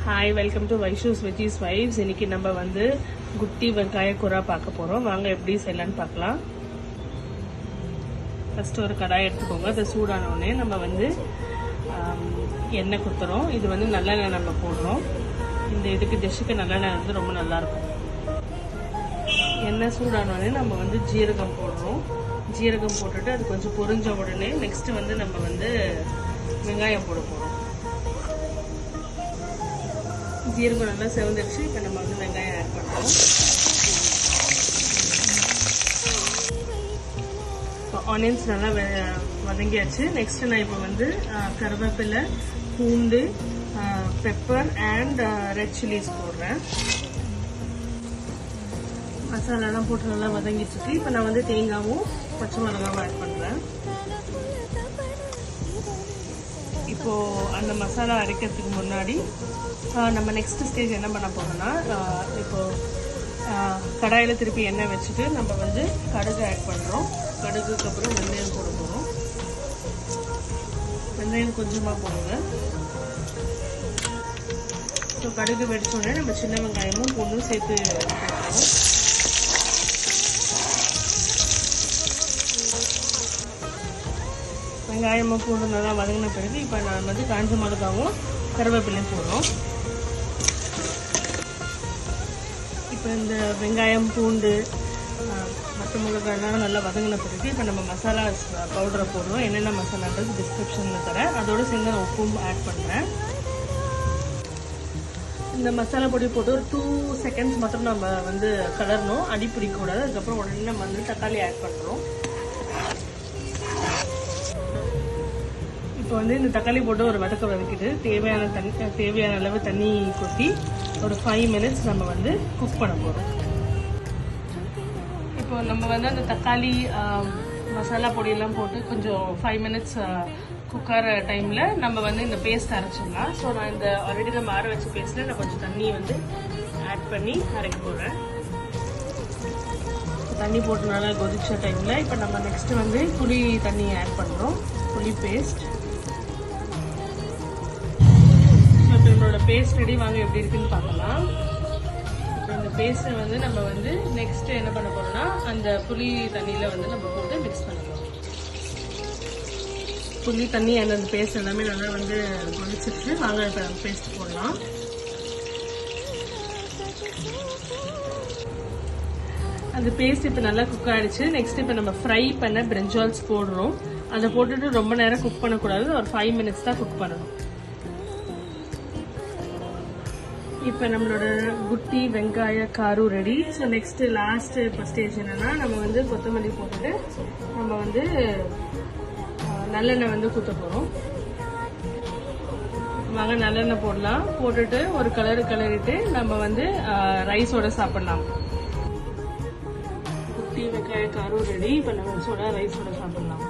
Hi, welcome to Vaishu's veggies vibes. இன்னைக்கு நம்ம வந்து குட்டி வெங்காய கூரா பார்க்க போகிறோம். வாங்க எப்படி செய்யலான்னு பார்க்கலாம். ஃபஸ்ட்டு ஒரு கடாய் எடுத்துக்கோங்க. அது சூடானோடனே நம்ம வந்து எண்ணெய் குத்துறோம். இது வந்து நல்லெண்ணெய் நம்ம போடுறோம். இந்த இதுக்கு டிஷ்ஷுக்கு நல்லெண்ணெய் வந்து ரொம்ப நல்லாயிருக்கும். எண்ணெய் சூடானோடனே நம்ம வந்து ஜீரகம் போடுறோம். ஜீரகம் போட்டுட்டு அது கொஞ்சம் பொரிஞ்ச உடனே நெக்ஸ்ட்டு வந்து நம்ம வந்து வெங்காயம் போட போகிறோம். ஜீரகம் நல்லா செவந்துடுச்சு. இப்போ நம்ம வந்து வெங்காயம் ஆட் பண்ணுறோம். இப்போ ஆனியன்ஸ் நல்லா வதங்கியாச்சு. நெக்ஸ்ட்டு நான் இப்போ வந்து கருவேப்பிலை, பூண்டு, பெப்பர் அண்ட் ரெட் சில்லிஸ் போடுறேன். மசாலாலாம் போட்டு நல்லா வதங்கிடுச்சு. இப்போ நான் வந்து தேங்காவும் பச்சை மிளகாவும் ஆட் பண்ணுறேன். இப்போது அந்த மசாலா அரைக்கிறதுக்கு முன்னாடி நம்ம நெக்ஸ்ட் ஸ்டேஜ் என்ன பண்ண போகிறோம்னா, இப்போது கடாயில் திருப்பி எண்ணெய் வச்சுட்டு நம்ம வந்து கடுகு ஆட் பண்ணுறோம். கடுகுக்கு அப்புறம் வெந்தயம் போட போகிறோம். வெந்தயம் கொஞ்சமாக போடுங்க. ஸோ கடுகு வெடிச்சோடனே நம்ம சின்ன வெங்காயமும் பூண்டும் சேர்த்து போடுறோம். வெங்காயமும் பூண்டு நல்லா வதங்கின பிறகு இப்போ நான் வந்து காஞ்ச மிளகாவும் கருவேப்பிலையும் போடுறோம். இப்போ இந்த வெங்காயம், பூண்டு, மற்ற மிளகாயெல்லாம் நல்லா வதங்கின பிறகு இப்போ நம்ம மசாலா பவுடரை போடுறோம். என்னென்ன மசாலான்றது டிஸ்கிரிப்ஷனில் தரேன். அதோடு சேர்ந்து நான் உப்பும் ஆட் பண்ணுறேன். இந்த மசாலா பொடி போட்டு ஒரு 2 செகண்ட்ஸ் மட்டும் நம்ம வந்து கலரணும், அடி பிடிக்கக்கூடாது. அதுக்கப்புறம் உடனே நம்ம வந்து தக்காளி ஆட் பண்ணுறோம். இப்போ வந்து இந்த தக்காளி போட்டு ஒரு வதக்கிட்டு தேவையான அளவு தண்ணி கொட்டி ஒரு 5 மினிட்ஸ் நம்ம வந்து குக் பண்ண போகிறோம். இப்போ நம்ம வந்து அந்த தக்காளி மசாலா பொடியெல்லாம் போட்டு கொஞ்சம் 5 மினிட்ஸ் குக் ஆகிற டைமில் நம்ம வந்து இந்த பேஸ்ட் அரைச்சிடலாம். ஸோ நான் இந்த ஆல்ரெடி நம்ம ஆற வச்ச பேஸ்ட்டில் நான் கொஞ்சம் தண்ணி வந்து ஆட் பண்ணி அரைக்க போகிறேன். தண்ணி போட்டு நல்லா கொதிச்ச டைமில் இப்போ நம்ம நெக்ஸ்ட்டு வந்து புளி தண்ணி ஆட் பண்ணுறோம். புளி பேஸ்ட். இப்போ நம்மளோட பேஸ்ட் ரெடி. வாங்க எப்படி இருக்குன்னு பார்க்கலாம். இப்போ இந்த பேஸ்ட்டை வந்து நம்ம வந்து நெக்ஸ்ட்டு என்ன பண்ண போகிறோம்னா, அந்த புளி தண்ணியில் வந்து நம்ம போட்டு மிக்ஸ் பண்ண போகிறோம். புளி தண்ணி அந்த பேஸ்ட் எல்லாமே நல்லா வந்து கொதிச்சிட்டு வாங்க இப்போ பேஸ்ட் போடலாம். அந்த பேஸ்ட் இப்போ நல்லா குக் ஆகிடுச்சு. நெக்ஸ்ட் இப்போ நம்ம ஃப்ரை பண்ண பிரிஞ்சால்ஸ் போடுறோம். அதை போட்டுட்டு ரொம்ப நேரம் குக் பண்ணக்கூடாது. ஒரு 5 மினிட்ஸ் தான் குக் பண்ணணும். இப்போ நம்மளோட குட்டி வெங்காய car ready. So next last இப்போ ஸ்டேஜ் என்னன்னா, நம்ம வந்து கொத்தமல்லி போட்டுட்டு நம்ம வந்து நல்லெண்ணெய் வந்து ஊற்ற போகிறோம். வாங்க நல்லெண்ணெய் போடலாம். போட்டுட்டு ஒரு கிளறிட்டு நம்ம வந்து ரைஸோட சாப்பிடலாம். குட்டி வெங்காய காரு ரெடி. இப்போ நம்ம ரைஸோட சாப்பிடலாம்.